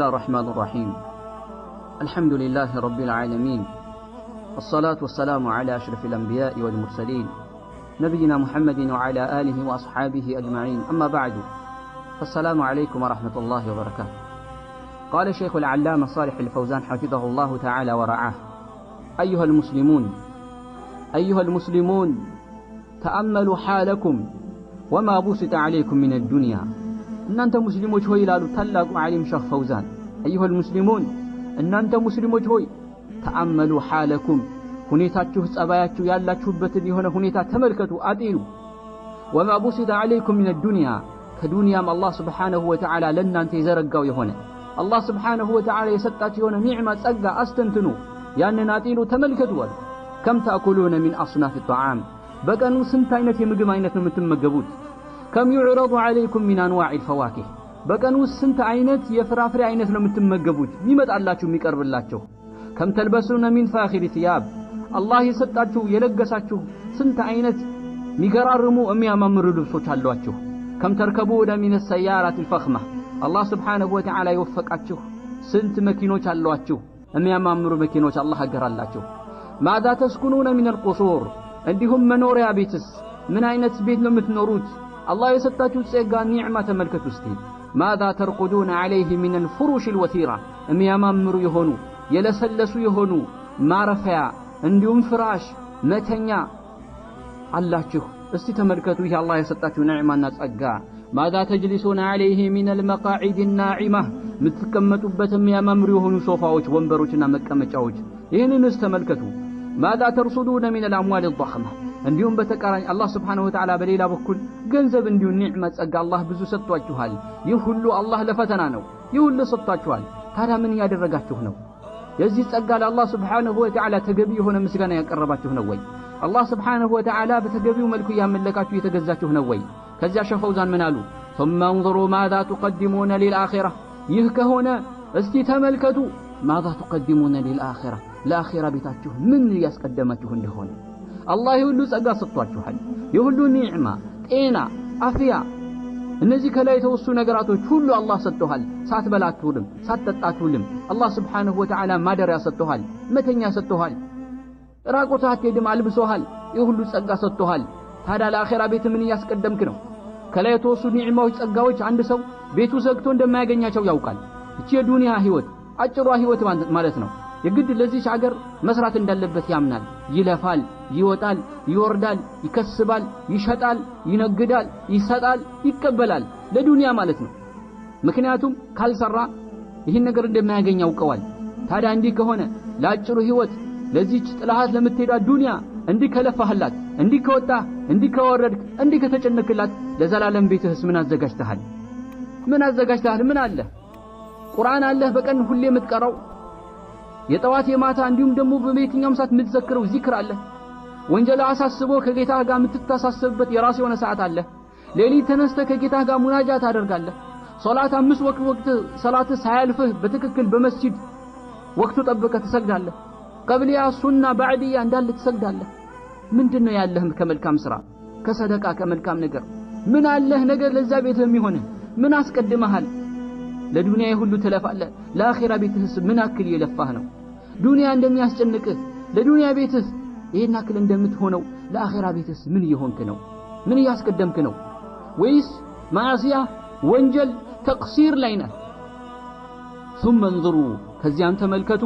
الله الرحمن الرحيم. الحمد لله رب العالمين، الصلاة والسلام على أشرف الأنبياء والمرسلين نبينا محمد وعلى آله وأصحابه أجمعين. أما بعد، فالسلام عليكم ورحمة الله وبركاته. قال الشيخ العلامة صالح الفوزان حفظه الله تعالى ورعاه: أيها المسلمون تأملوا حالكم وما بسط عليكم من الدنيا. إن أنت مسلموች ሆይ ይላሉ ታላቁ ዓሊም ሸህ ፈውዛን። أيها المسلمون እናንተ ሙስሊሞች ሆይ ተአመሉ حالكم ሁኔታችሁ ጸባያችሁ ያላችሁበትን የሆነ ሁኔታ ተመልከቱ፣ አጢኑ። وما بسط عليكم من الدنيا ከዱንያም አላህ Subhanahu Wa Ta'ala ለእናንተ የዘረጋው የሆነ አላህ Subhanahu Wa Ta'ala የሰጣችሁ የሆነ ኒዕማ ጸጋ አስተንትኑ፣ ያንን አጢኑ፣ ተመልከቱ። كم تأكلون من أصناف الطعام በቀኑ ስንት አይነት የምግብ አይነት ነው የምትመገቡት? كم يعرض عليكم من أنواع الفواكه በቀኑ ስንት አይነት የፍራፍሬ አይነት ነው የምትመገቡት የሚመጣላችሁ የሚቀርብላችሁ? كم تلبسون من فاخر ثياب አላህ የሰጣችሁ የለገሳችሁ ስንት አይነት የሚገራርሙ የሚያማምሩ ልብሶች አሏችሁ? كم تركبون من السيارات الفخمة አላህ Subhanahu Wa Ta'ala የወፈቃችሁ ስንት መኪኖች አሏችሁ? የሚያማምሩ መኪኖች አላህ አገራላችሁ። ماذا تسكنون من القصور እንዲሁም መኖሪያ ቤትስ ምን አይነት ቤት ነው የምትኖሩት? አላህ የሰጣችሁ ጸጋ ኒዕማ ተመልከቱ እስቲ። ماذا ترقدون عليه من الفروش الوثيرة የሚያማምሩ የሆኑ የለሰለሱ የሆኑ ማረፊያ እንዲሁም ፍራሽ መተኛ አላችሁ። እስቲ ተመልከቱ ይህ አላህ የሰጣችሁ ኒዕማና ጸጋ። ماذا تجلسون عليه من المقاعد الناعمة የምትቀመጡበት የሚያማምሩ የሆኑ ሶፋዎች ወንበሮችና መቀመጫዎች ይህንንስ ተመልከቱ። ماذا ترصدون من الأموال الضخمة እንዲሁም በተቃራኒ አላህ Subhanahu Wa Ta'ala በሌላ በኩል ገንዘብ እንዲሁም ኒዕማ ጸጋ አላህ ብዙ ሰጥቷችኋል። ይህ ሁሉ አላህ ለፈተና ነው። ይህ ሁሉ ሰጥቷችኋል። ታዲያ ምን ያደረጋችሁ ነው? የዚህ ጸጋ ለአላህ Subhanahu Wa Ta'ala ተገቢ የሆነ ምስጋና ያቀረባችሁ ነው ወይ? አላህ Subhanahu Wa Ta'ala በተገቢው መልኩ ያመለካችሁ የተገዛችሁ ነው ወይ? ከዚያ ሸህ ፈውዛን ምን አሉ? ثم انظروا ماذا تقدمون للآخرة ይህ ከሆነ እስቲ ተመልከቱ ماذا تقدمون للآخرة ለአኺራ ቤታችሁ ምን ያስቀደማችሁ እንደሆነ። አላህ ሁሉ ጸጋ ሰጥቷችኋል። የሁሉ ኒዕማ፣ ጤና፣ አፍያ እነዚህ ከላይ የተወሱ ነገራቶች ሁሉ አላህ ሰጥቷል። ሳትበላቱልም ሳትጠጣቱልም አላህ Subhanahu Wa Ta'ala ማደሪያ ሰጥቷል፣ መተኛ ሰጥቷል፣ ራቆት አትሄድም አልብሶሃል። የሁሉ ጸጋ ሰጥቷል። ታዲያ ለአኺራ ቤት ምን ያስቀደምክ ነው? ከላይ የተወሱ ኒዕማዎች፣ ጸጋዎች አንድ ሰው ቤቱ ዘግቶ እንደማያገኛቸው ያውቃል። እቺ የዱንያ ህይወት አጭሯ ህይወት ማለት ነው። የግድ ለዚህ ሀገር መስራት እንዳለበት ያምናል። ይለፋል፣ ይወጣል፣ ይወርዳል፣ ይከስባል፣ ይሸጣል፣ ይነግዳል፣ ይሰጣል፣ ይቀበላል ለዱንያ ማለት ነው። ምክንያቱም ካልሰራ ይህን ነገር እንደማያገኝ ያውቀዋል። ታዲያ እንዲህ ከሆነ ለአጭሩ ህይወት ለዚህች ጥላሃት ለምትሄዳ ዱንያ እንዲህ ከለፋህላት፣ እንዲህ ከወጣህ፣ እንዲህ ከወረድክ፣ እንዲህ ከተጨነክላት ለዘላለም ቤትህስ ምን አዘጋጅተሃል? ምን አዘጋጅተሃል? ምን አለ? ቁርአን አለህ በቀን ሁሌ የምትቀራው የጠዋት የማታ እንዲሁም ደግሞ በየትኛውም ሰዓት የምትዘክረው ዚክር አለ። ወንጀል አሳስቦ ከጌታህ ጋር የምትታሳሰብበት የራስ የሆነ ሰዓት አለ። ሌሊት ተነስተህ ከጌታህ ጋር ሙናጃት ታደርጋለህ። ሶላት 5 ወቅት ሰላት ሳያልፍህ በትክክል በመስጂድ ወቅቱ ጠብቀህ ትሰግዳለህ። ቀብሊያ፣ ሱና፣ ባዕድያ እንዳለ ትሰግዳለህ። ምንድነው ያለህ ከመልካም ስራ ከሰደቃ ከመልካም ነገር ምን አለህ ነገር ለዛ ቤትህ የሚሆንህ? ምን አስቀድመሃል? ለዱንያ ሁሉ ተለፋለህ። ለአኺራ ቤትህስ ምን አክል የለፋህ ነው? ዱንያ እንደሚያስጨንቅህ ለዱንያ ቤትህ ይሄን አክል እንደምትሆነው ለአኺራ ቤትህስ ምን እየሆንክ ነው? ምን እያስቀደምክ ነው? ወይስ ማዕሲያ ወንጀል ተቅሲር ላይ ነህ? ثم انظروا ከዚያም ተመልከቱ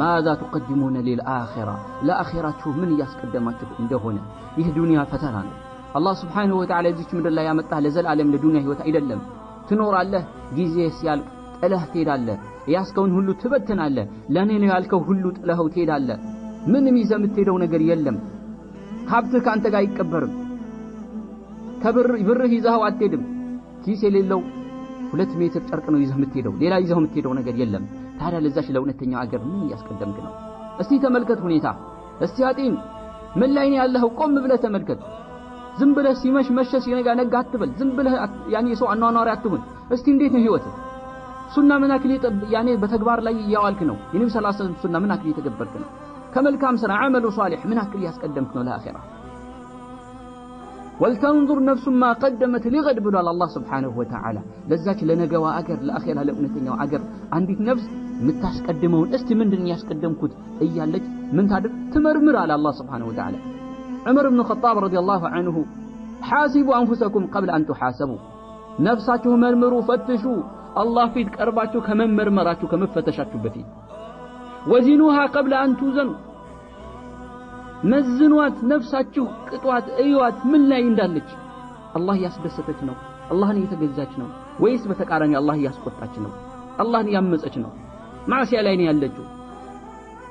ماذا تقدمون للآخرة ለአኺራችሁ ምን እያስቀደማችሁ እንደሆነ። ይህ ዱንያ ፈተና ነው። አላህ Subhanahu Wa Ta'ala እዚች ምድር ላይ ያመጣህ ለዘላለም ለዱንያ ህይወት አይደለም። ትኖራለህ፣ ጊዜ ሲያልቅ ጥለህ ትሄዳለህ። ያስከውን ሁሉ ትበትናለህ። ለኔ ነው ያልከው ሁሉ ጥለኸው ትሄዳለህ። ምንም ይዘህ የምትሄደው ነገር የለም። ሀብትህ ካንተ ጋር አይቀበርም። ብርህ ይዘኸው አትሄድም። ኪስ የሌለው 2 ሜትር ጨርቅ ነው ይዘህ የምትሄደው። ሌላ ይዘኸው የምትሄደው ነገር የለም። ታዲያ ለዛች ለእውነተኛው አገር ምን ያስቀደምክ ነው? እስቲ ተመልከት ሁኔታ። እስቲ አጢን ምን ላይ ነው ያለኸው? ቆም ብለህ ተመልከት። ዝም ብለህ ሲመሽ መሸ ሲነጋ ነጋ አትበል። ዝም ብለህ ያኔ ሰው አኗኗሪ አትሁን። እስቲ እንዴት ነው ህይወት? ሱና ምን አክል ያኔ በተግባር ላይ ያዋልክ ነው? የነብዩ ሰለላሁ ዐለይሂ ወሰለም ሱና ምን አክል የተገበርክ ነው? ከመልካም ስራ አመሉ ሷሊህ ምን አክል ያስቀደምክ ነው ለአኺራ? ወልተንዙር ነፍሱ ማ ቀደመት ሊገድ ብሏል አላህ ስብሓንሁ ወተዓላ። ለዛች ለነገዋ አገር ለአኼራ ለእውነተኛው አገር አንዲት ነፍስ የምታስቀድመውን እስቲ ምንድን ያስቀደምኩት እያለች ምን ታድርግ ትመርምር አለ አላህ ስብሓንሁ ወተዓላ። ዑመር ብን ኸጣብ ረዲየላሁ ዐንሁ ሓሲቡ አንፉሰኩም ቀብለ አን ቱሓሰቡ፣ ነፍሳችሁ መርምሩ ፈትሹ አላህ ፊት ቀርባችሁ ከመመርመራችሁ ከመፈተሻችሁ በፊት። ወዚኑሃ ቀብለ አን ቱዘኑ፣ መዝኗት ነፍሳችሁ ቅጧት እዩዋት ምን ላይ እንዳለች። አላህ ያስደሰተች ነው? አላህን እየተገዛች ነው? ወይስ በተቃራኒ አላህ ያስቆጣች ነው? አላህን ያመፀች ነው? ማዕሲያ ላይ ነው ያለችው?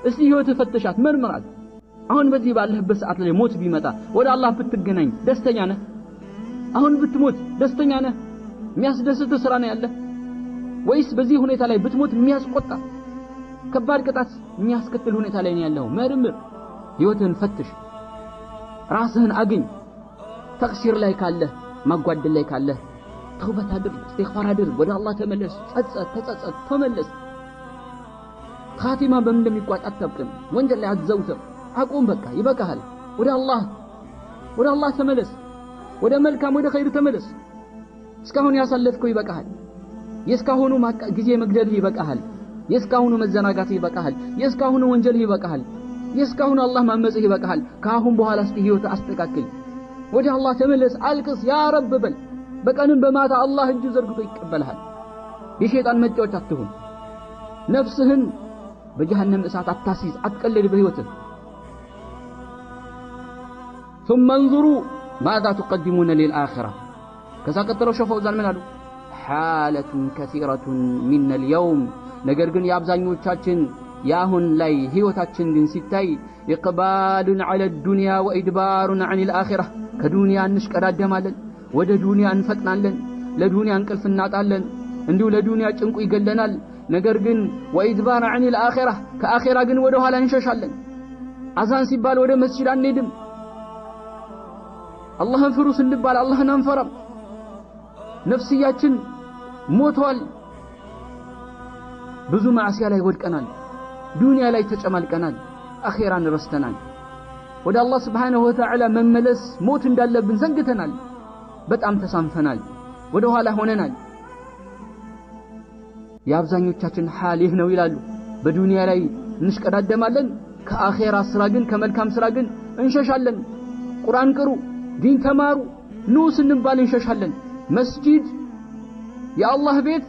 እስቲ ህይወት ፈተሻት መርምራት። አሁን በዚህ ባለህበት ሰዓት ላይ ሞት ቢመጣ ወደ አላህ ብትገናኝ ደስተኛ ነህ? አሁን ብትሞት ደስተኛ ነህ? የሚያስደስት ስራ ነው ያለ? ወይስ በዚህ ሁኔታ ላይ ብትሞት የሚያስቆጣ ከባድ ቅጣት የሚያስከትል ሁኔታ ላይ ነው ያለው? መርምር፣ ህይወትህን ፈትሽ፣ ራስህን አግኝ። ተቅሲር ላይ ካለህ ማጓደል ላይ ካለህ ተውበት አድርግ፣ እስትግፋር አድርግ፣ ወደ አላህ ተመለስ፣ ተጸጸት፣ ተመለስ። ኻቲማ በምን እንደሚቋጭ አታውቅም። ወንጀል ላይ አትዘውትር፣ አቁም፣ በቃ ይበቃሃል። ወደ አላህ ተመለስ፣ ወደ መልካም ወደ ኸይር ተመለስ። እስካሁን ያሳለፍከው ይበቃሃል። የእስካሁኑ ጊዜ መግደልህ ይበቃሃል። የእስካሁኑ መዘናጋትህ ይበቃሃል። የእስካሁኑ ወንጀልህ ይበቃሃል። የእስካሁኑ አላህ ማመጽህ ይበቃሃል። ከአሁን በኋላ እስቲ ህይወት አስተካክል፣ ወደ አላህ ተመለስ፣ አልቅስ፣ ያ ረብ በል። በቀንም በማታ አላህ እጁ ዘርግቶ ይቀበልሃል። የሸይጣን መጫወቻ አትሁን። ነፍስህን በጀሃነም እሳት አታሲዝ፣ አትቀልድ በህይወትህ። ثم انظروا ماذا تقدمون للآخرة። ከዛ ቀጥለው ሸፈው ዛል ምን አሉ? حالة كثيرة من اليوم። ነገር ግን የአብዛኞቻችን ያሁን ላይ ህይወታችን ግን ሲታይ إقبال على الدنيا وإدبار عن الآخرة። ከዱንያ እንሽቀዳደማለን፣ ወደ ዱንያ እንፈጥናለን፣ ለዱንያ እንቅልፍ እናጣለን፣ እንዲሁ ለዱንያ ጭንቁ ይገለናል። ነገር ግን وإدبار عن الآخرة ከአኺራ ግን ወደ ኋላ እንሸሻለን። አዛን ሲባል ወደ መስጂድ አንሄድም። አላህን ፍሩ ስንባል አላህን አንፈራም። ነፍስያችን ሞቷል። ብዙ ማዕሲያ ላይ ወድቀናል። ዱንያ ላይ ተጨማልቀናል። አኺራን ረስተናል። ወደ አላህ ስብሓንሁ ወተዓላ መመለስ ሞት እንዳለብን ዘንግተናል። በጣም ተሳንፈናል። ወደ ኋላ ሆነናል። የአብዛኞቻችን ሐል ይህ ነው ይላሉ። በዱንያ ላይ እንሽቀዳደማለን፣ ከአኺራ ስራ ግን ከመልካም ስራ ግን እንሸሻለን። ቁርአን ቅሩ፣ ዲን ተማሩ፣ ኑ ስንባል እንሸሻለን። መስጂድ የአላህ ቤት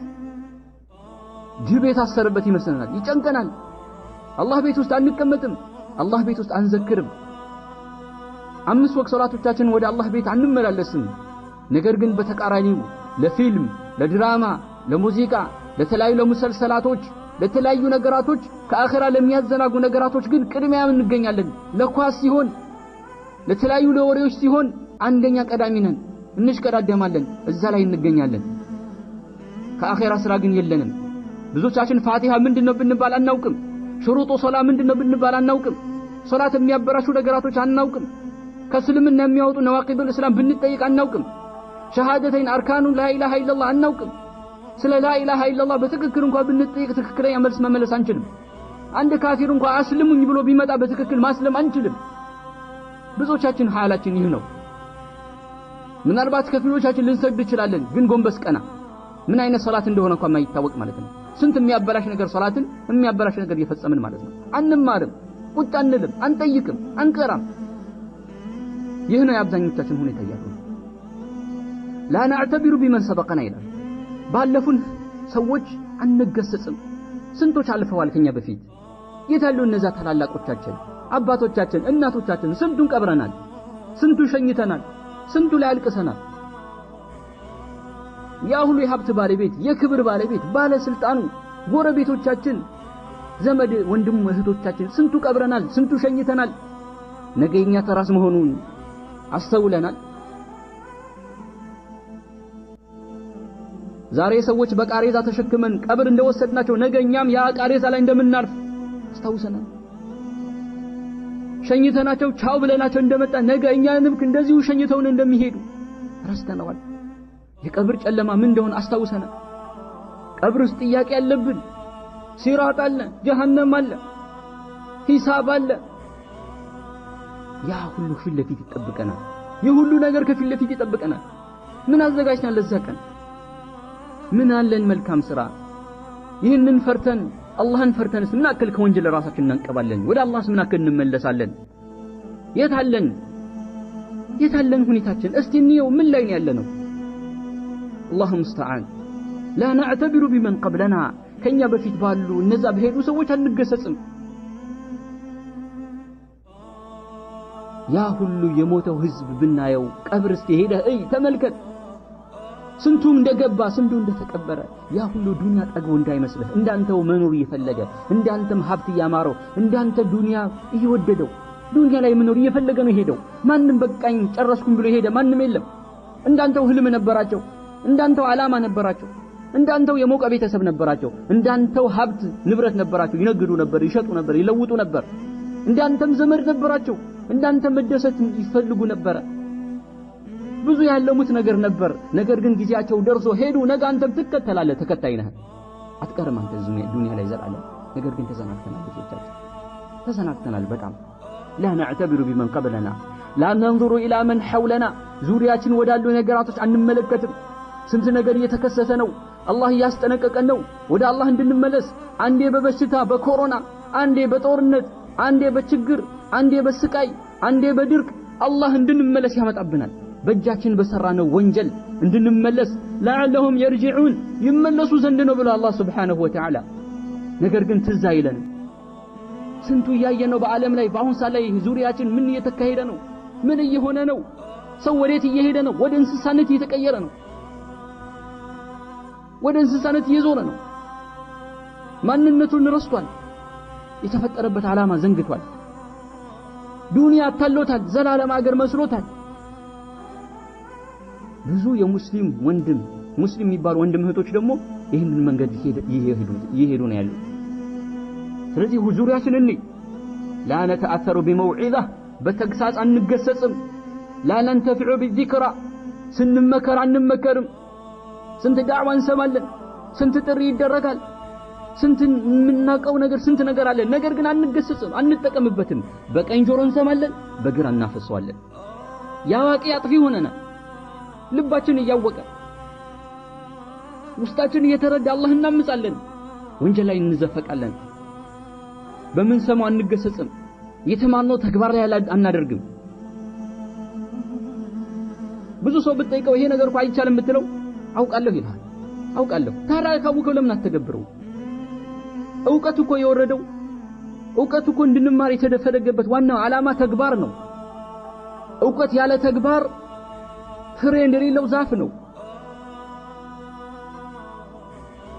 ጅብ የታሰረበት ይመስለናል፣ ይጨንቀናል። አላህ ቤት ውስጥ አንቀመጥም፣ አላህ ቤት ውስጥ አንዘክርም። 5 ወቅት ሶላቶቻችን ወደ አላህ ቤት አንመላለስም። ነገር ግን በተቃራኒው ለፊልም፣ ለድራማ፣ ለሙዚቃ፣ ለተለያዩ ለሙሰልሰላቶች፣ ለተለያዩ ነገራቶች ከአኺራ ለሚያዘናጉ ነገራቶች ግን ቅድሚያ እንገኛለን። ለኳስ ሲሆን ለተለያዩ ለወሬዎች ሲሆን አንደኛ ቀዳሚ ነን፣ እንሽቀዳደማለን፣ እዛ ላይ እንገኛለን። ከአኺራ ስራ ግን የለንም። ብዙዎቻችን ፋቲሃ ምንድነው ብንባል አናውቅም። ሽሩጡ ሶላ ምንድነው ብንባል አናውቅም። ሶላት የሚያበራሹ ነገራቶች አናውቅም። ከእስልምና የሚያወጡ ነዋቂዱል እስላም ብንጠይቅ አናውቅም። ሸሃደተይን አርካኑ ላኢላሃ ኢላላህ አናውቅም። ስለ ላኢላሃ ኢላላህ በትክክል እንኳን ብንጠይቅ ትክክለኛ መልስ መመለስ አንችልም። አንድ ካፊር እንኳን አስልሙኝ ብሎ ቢመጣ በትክክል ማስለም አንችልም። ብዙዎቻችን ሐላችን ይህ ነው። ምናልባት ከፊሎቻችን ልንሰግድ እንችላለን፣ ግን ጎንበስ ቀና ምን አይነት ሶላት እንደሆነ እንኳን ማይታወቅ ማለት ነው። ስንት የሚያበላሽ ነገር ሶላትን የሚያበላሽ ነገር እየፈጸምን ማለት ነው። አንማርም፣ ቁጣ አንልም፣ አንጠይቅም፣ አንቀራም። ይህ ነው የአብዛኞቻችን ሁኔታ ያለው። ላ ነዕተቢሩ ቢመን ሰበቀና ይላል። ባለፉን ሰዎች አንገሰጽም። ስንቶች አልፈዋል ከኛ በፊት። የታሉ እነዛ ታላላቆቻችን፣ አባቶቻችን፣ እናቶቻችን? ስንቱን ቀብረናል፣ ስንቱ ሸኝተናል፣ ስንቱ ላይ አልቅሰናል። ያ ሁሉ የሀብት ባለቤት፣ የክብር ባለቤት፣ ባለስልጣኑ፣ ጎረቤቶቻችን፣ ዘመድ ወንድም እህቶቻችን ስንቱ ቀብረናል፣ ስንቱ ሸኝተናል። ነገኛ ተራስ መሆኑን አስተውለናል። ዛሬ ሰዎች በቃሬዛ ተሸክመን ቀብር እንደወሰድናቸው ነገኛም ያ ቃሬዛ ላይ እንደምናርፍ አስተውሰናል። ሸኝተናቸው ቻው ብለናቸው እንደመጣ ነገ እኛንም እንደዚሁ ሸኝተውን እንደሚሄዱ ረስተናል። የቀብር ጨለማ ምን እንደሆነ አስተውሰናል። ቀብር ውስጥ ጥያቄ ያለብን፣ ሲራጥ አለ፣ ጀሃነም አለ፣ ሂሳብ አለ። ያ ሁሉ ፊት ለፊት ይጠብቀናል። የሁሉ ነገር ከፊት ለፊት ይጠብቀናል። ምን አዘጋጅተናል ለዛ ቀን? ምን አለን መልካም ስራ? ይህንን ፈርተን አላህን ፈርተንስ ምን አክል ከወንጀል ራሳችንን እናንቀባለን? ወደ አላህስ ምን አክል እንመለሳለን? የታለን ሁኔታችን? እስቲ እንየው ምን ላይ ነው ያለነው? አላሁ ሙስተዓን። ላ ነዕተቢሩ ቢመን ቀብለና ከኛ በፊት ባሉ እነዛ በሄዱ ሰዎች አንገሰጽም። ያ ሁሉ የሞተው ህዝብ ብናየው ቀብር እስቲ ሄደህ ተመልከት። ስንቱ እንደገባ ስንቱ እንደተቀበረ። ያ ሁሉ ዱንያ ጠግቦ እንዳይመስልህ፣ እንዳንተው መኖር እየፈለገ እንዳንተም ሀብት ያማረው እንዳንተ ዱንያ እየወደደው ዱንያ ላይ መኖር እየፈለገ ነው ሄደው። ማንም በቃኝ ጨረስኩም ብሎ ሄደ ማንም የለም። እንዳንተው ህልም ነበራቸው፣ እንዳንተው ዓላማ ነበራቸው፣ እንዳንተው የሞቀ ቤተሰብ ነበራቸው፣ እንዳንተው ሀብት ንብረት ነበራቸው። ይነግዱ ነበር፣ ይሸጡ ነበር፣ ይለውጡ ነበር። እንዳንተም ዘመድ ነበራቸው፣ እንዳንተ መደሰት ይፈልጉ ነበር። ብዙ ያለሙት ነገር ነበር። ነገር ግን ጊዜያቸው ደርሶ ሄዱ። ነገ አንተም ትከተላለህ፣ ተከታይ ነህ፣ አትቀርም አንተ ዱንያ ላይ ዘላለም። ነገር ግን ተሰናክተናል፣ ብዙዎቻችን ተሰናክተናል በጣም። ላ ነዕተቢሩ ቢመን ቀብለና ላ ነንظሩ ኢላ መን ሐውለና ዙሪያችን ወዳሉ ነገራቶች አንመለከትም። ስንት ነገር እየተከሰተ ነው። አላህ እያስጠነቀቀን ነው ወደ አላህ እንድንመለስ። አንዴ በበሽታ በኮሮና፣ አንዴ በጦርነት፣ አንዴ በችግር፣ አንዴ በስቃይ፣ አንዴ በድርቅ አላህ እንድንመለስ ያመጣብናል። በእጃችን በሰራነው ወንጀል እንድንመለስ ለዓለሁም የርጂዑን ይመለሱ ዘንድ ነው ብሎ አላህ ሱብሓነሁ ወተዓላ። ነገር ግን ትዝ አይለንም። ስንቱ እያየን ነው በዓለም ላይ በአሁን ሰዓት ላይ ዙሪያችን ምን እየተካሄደ ነው? ምን እየሆነ ነው? ሰው ወዴት እየሄደ ነው? ወደ እንስሳነት እየተቀየረ ነው። ወደ እንስሳነት እየዞረ ነው። ማንነቱን ረስቷል። የተፈጠረበት ዓላማ ዘንግቷል። ዱንያ አታሎታል። ዘላለም አገር መስሎታል። ብዙ የሙስሊም ወንድም ሙስሊም የሚባሉ ወንድም እህቶች ደግሞ ይህንን መንገድ ይሄዱ ነው ያሉት። ስለዚህ ዙሪያችን ላ ነተአተሩ ቢመውዒዛ በተግሳጽ አንገሰጽም። ላ ነንተፊዑ ቢዚክራ ስንመከር አንመከርም። ስንት ዳዕዋ እንሰማለን፣ ስንት ጥሪ ይደረጋል፣ ስንት የምናውቀው ነገር ስንት ነገር አለ። ነገር ግን አንገሰጽም፣ አንጠቀምበትም። በቀኝ ጆሮ እንሰማለን፣ በግራ እናፈሰዋለን። ያዋቂ አጥፊ ሆነናል። ልባችን እያወቀ ውስጣችን እየተረዳ አላህ እናምጻለን፣ ወንጀል ላይ እንዘፈቃለን። በምን ሰማው አንገሰጽም። የተማርነው ተግባር ላይ አናደርግም። ብዙ ሰው ብትጠይቀው ይሄ ነገር እኮ አይቻልም ብትለው አውቃለሁ ይላል። አውቃለሁ። ታዲያ ካወቀው ለምን አትተገብረው? ዕውቀት እኮ የወረደው ዕውቀት እኮ እንድንማር የተደፈደገበት ዋናው ዓላማ ተግባር ነው። ዕውቀት ያለ ተግባር ፍሬ እንደሌለው ዛፍ ነው።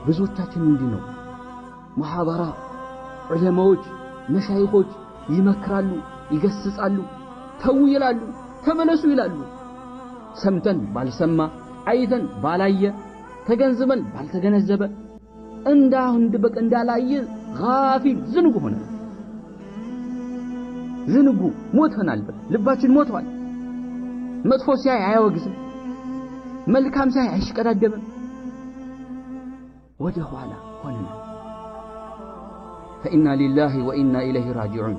ብዙዎቻችን እንዲህ ነው። መሐበራ ዑለማዎች መሻይኾች ይመክራሉ፣ ይገስጻሉ፣ ተው ይላሉ፣ ተመለሱ ይላሉ። ሰምተን ባልሰማ፣ አይተን ባላየ፣ ተገንዝበን ባልተገነዘበ እንዳላየ ጋፊል ዝንጉ ሆነ። ዝንጉ ሞተናል። ልባችን ሞቷል። መጥፎ ሲያይ አያወግዝም፣ መልካም ሲያይ አይሽቀዳደምም። ወደ ኋላ ሆነናል። فإنا لله وإنا إليه راجعون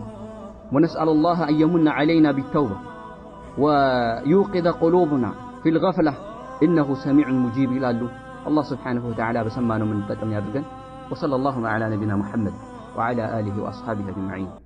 ونسأل الله أن يمن علينا بالتوبة ويوقظ قلوبنا في الغفلة إنه سميع مجيب إلى الله سبحانه وتعالى بسمانه من تتم يرجن وصلى الله على نبينا محمد وعلى آله وأصحابه أجمعين.